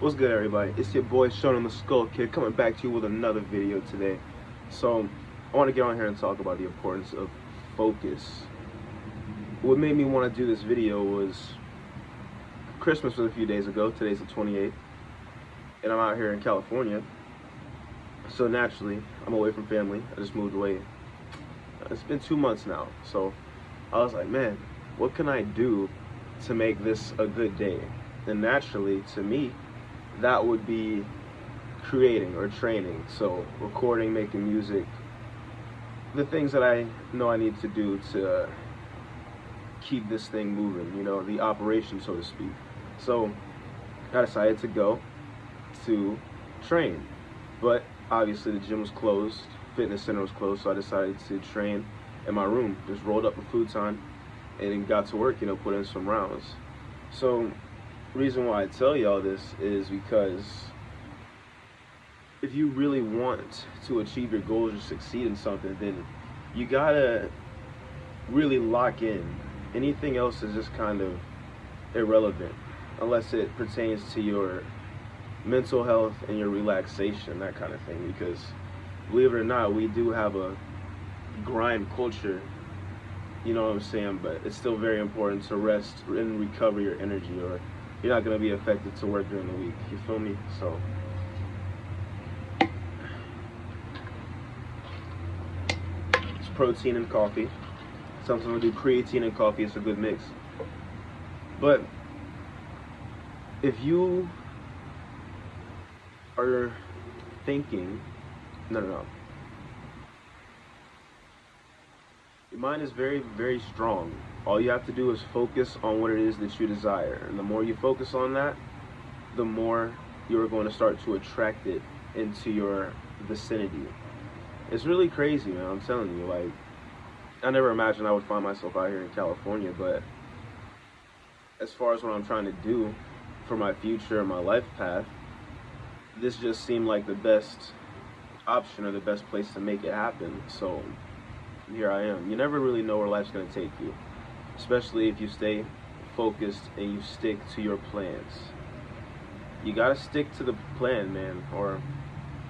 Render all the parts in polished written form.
What's good, everybody? It's your boy Sean the Skull Kid coming back to you with another video today. So I want to get on here and talk about the importance of focus. What made me want to do this video was Christmas was a few days ago. Today's the 28th, and I'm out here in California. So naturally, I'm away from family. I just moved away. It's been 2 months now. So I was like, man, what can I do to make this a good day? And naturally, to me, that would be creating or training. So recording, making music, the things that I know I need to do to keep this thing moving, you know, the operation, so to speak. So I decided to go to train, but obviously the gym was closed, fitness center was closed, so I decided to train in my room. Just rolled up a futon and got to work, you know, put in some rounds. So reason why I tell y'all this is because if you really want to achieve your goals or succeed in something, then you gotta really lock in. Anything else is just kind of irrelevant unless it pertains to your mental health and your relaxation, that kind of thing. Because believe it or not, we do have a grind culture, you know what I'm saying, but it's still very important to rest and recover your energy, or you're not going to be affected to work during the week. You feel me? So it's protein and coffee. Sometimes we do creatine and coffee. It's a good mix. But if you are thinking, no. Your mind is very, very strong. All you have to do is focus on what it is that you desire. And the more you focus on that, the more you're going to start to attract it into your vicinity. It's really crazy, man. I'm telling you, like, I never imagined I would find myself out here in California, but as far as what I'm trying to do for my future and my life path, this just seemed like the best option or the best place to make it happen. So here I am. You never really know where life's going to take you, especially if you stay focused and you stick to your plans. You got to stick to the plan, man, or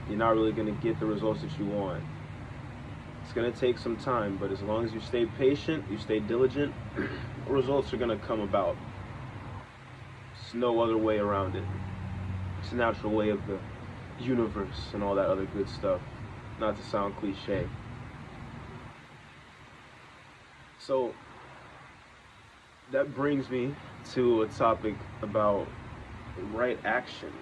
you're not really going to get the results that you want. It's going to take some time, but as long as you stay patient, you stay diligent, results are going to come about. There's no other way around it. It's a natural way of the universe and all that other good stuff, not to sound cliche. So that brings me to a topic about right action.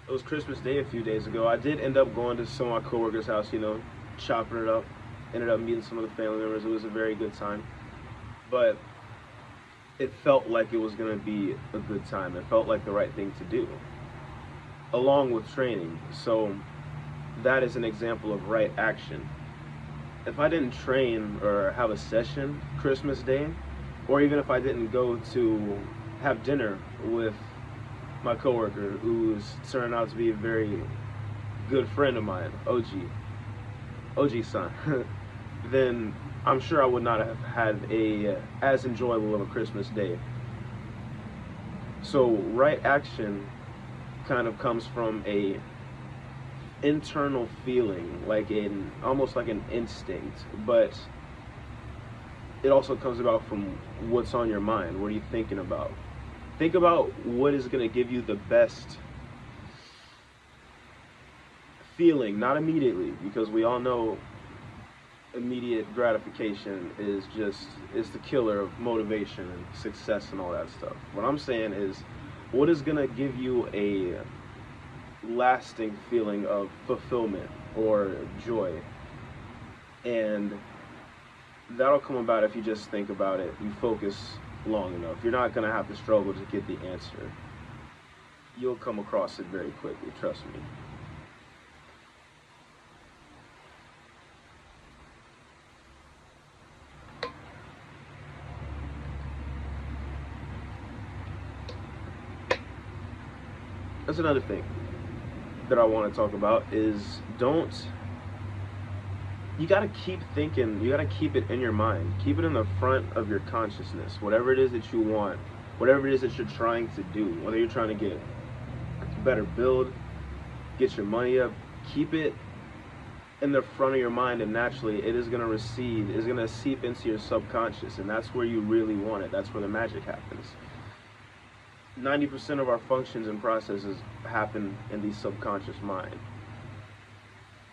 It was Christmas Day a few days ago. I did end up going to some of my coworkers' house, you know, chopping it up. Ended up meeting some of the family members. It was a very good time. But it felt like it was going to be a good time. It felt like the right thing to do, along with training. So that is an example of right action. If I didn't train or have a session Christmas Day, or even if I didn't go to have dinner with my coworker, who's turned out to be a very good friend of mine, OG-san, then I'm sure I would not have had as enjoyable of a Christmas Day. So right action kind of comes from a internal feeling, like almost like an instinct, but it also comes about from what's on your mind. What are you thinking about? Think about what is going to give you the best feeling, not immediately, because we all know immediate gratification is the killer of motivation and success and all that stuff. What I'm saying is, what is going to give you a lasting feeling of fulfillment or joy? And that'll come about if you just think about it, you focus long enough. You're not going to have to struggle to get the answer. You'll come across it very quickly, trust me. That's another thing that I want to talk about is you got to keep thinking, you got to keep it in your mind. Keep it in the front of your consciousness. Whatever it is that you want, whatever it is that you're trying to do, whether you're trying to get better build, get your money up, keep it in the front of your mind, and naturally it is going to recede, it's going to seep into your subconscious, and that's where you really want it. That's where the magic happens. 90% of our functions and processes happen in the subconscious mind.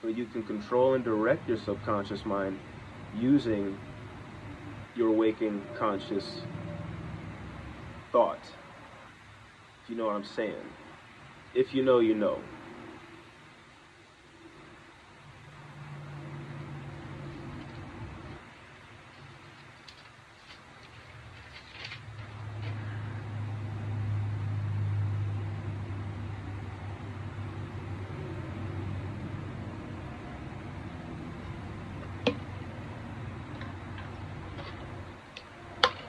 But you can control and direct your subconscious mind using your waking conscious thought. If you know what I'm saying. If you know, you know.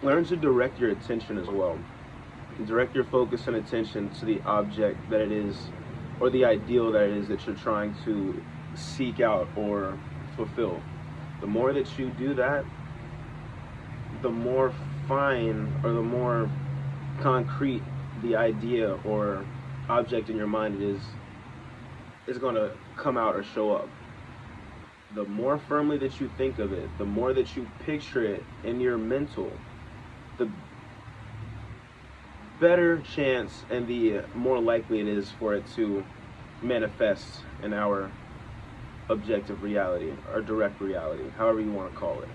Learn to direct your attention as well. Direct your focus and attention to the object that it is, or the ideal that it is that you're trying to seek out or fulfill. The more that you do that, the more fine or the more concrete the idea or object in your mind is going to come out or show up. The more firmly that you think of it, the more that you picture it in your mental, the better chance and the more likely it is for it to manifest in our objective reality, or direct reality, however you want to call it.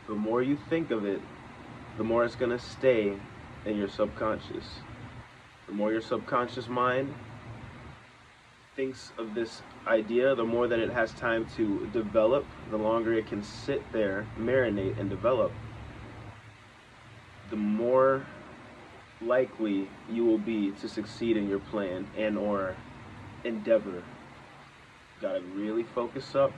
The more you think of it, the more it's going to stay in your subconscious. The more your subconscious mind thinks of this idea, the more that it has time to develop, the longer it can sit there, marinate, and develop, the more likely you will be to succeed in your plan and or endeavor. Gotta really focus up,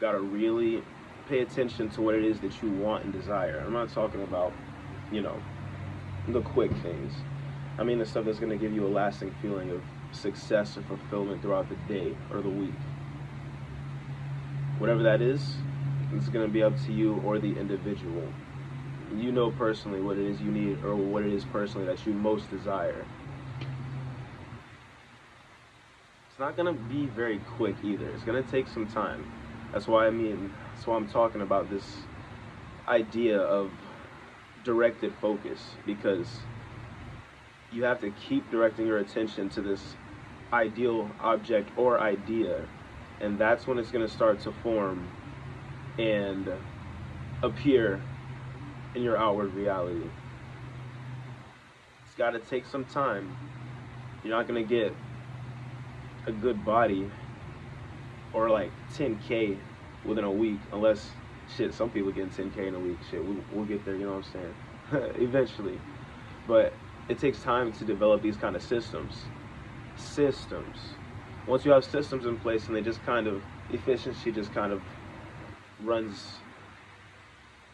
gotta really pay attention to what it is that you want and desire. I'm not talking about, you know, the quick things. I mean the stuff that's gonna give you a lasting feeling of success and fulfillment throughout the day or the week. Whatever that is, it's gonna be up to you or the individual. You know personally what it is you need, or what it is personally that you most desire. It's not going to be very quick either. It's going to take some time. That's why I'm talking about this idea of directed focus, because you have to keep directing your attention to this ideal object or idea, and that's when it's going to start to form and appear in your outward reality. It's got to take some time. You're not going to get a good body or like 10K within a week, unless, shit, some people get 10K in a week. Shit, we'll get there, you know what I'm saying? Eventually. But it takes time to develop these kind of systems. Once you have systems in place and they just kind of, efficiency just kind of runs,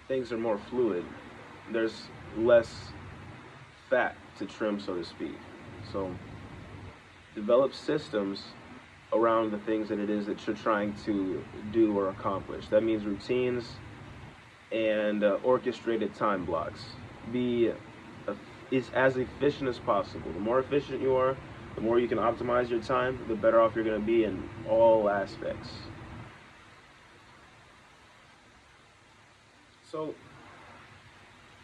things are more fluid. There's less fat to trim, so to speak. So develop systems around the things that it is that you're trying to do or accomplish. That means routines and orchestrated time blocks. Be as efficient as possible. The more efficient you are, the more you can optimize your time, the better off you're going to be in all aspects. So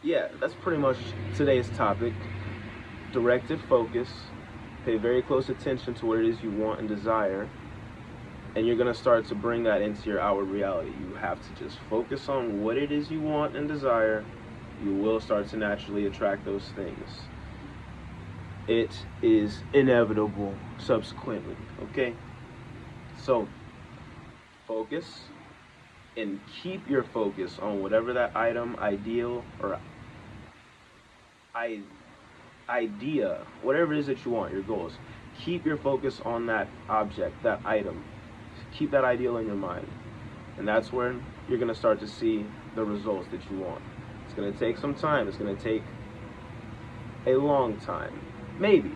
yeah, that's pretty much today's topic. Directed focus. Pay very close attention to what it is you want and desire, and you're going to start to bring that into your outward reality. You have to just focus on what it is you want and desire. You will start to naturally attract those things. It is inevitable subsequently, okay? So focus, and keep your focus on whatever that item, ideal, or idea, whatever it is that you want, your goals. Keep your focus on that object, that item. Keep that ideal in your mind. And that's when you're going to start to see the results that you want. It's going to take some time. It's going to take a long time. Maybe.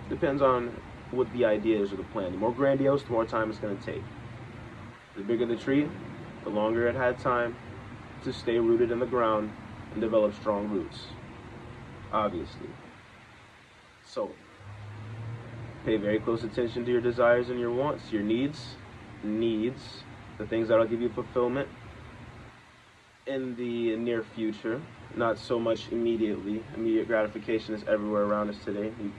Depends on what the idea is or the plan. The more grandiose, the more time it's going to take. The bigger the tree, the longer it had time to stay rooted in the ground and develop strong roots. Obviously. So pay very close attention to your desires and your wants, your needs, the things that'll give you fulfillment in the near future, not so much immediately. Immediate gratification is everywhere around us today. You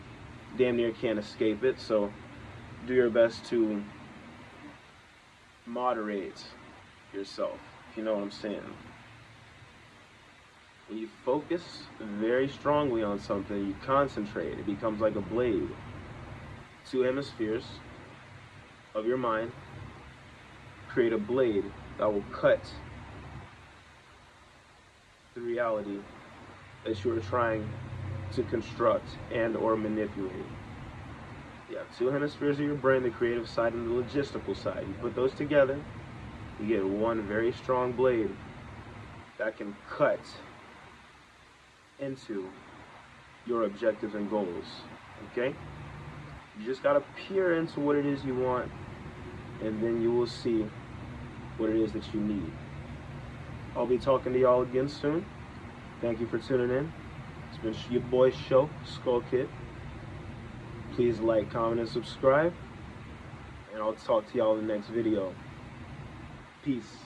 damn near can't escape it, so do your best to moderate yourself, if you know what I'm saying. When you focus very strongly on something, you concentrate, it becomes like a blade. Two hemispheres of your mind create a blade that will cut the reality that you are trying to construct and or manipulate. You have two hemispheres of your brain, the creative side and the logistical side. You put those together, you get one very strong blade that can cut into your objectives and goals. Okay? You just gotta peer into what it is you want, and then you will see what it is that you need. I'll be talking to y'all again soon. Thank you for tuning in. It's been your boy's show, Skull Kid. Please like, comment, and subscribe. And I'll talk to y'all in the next video. Peace.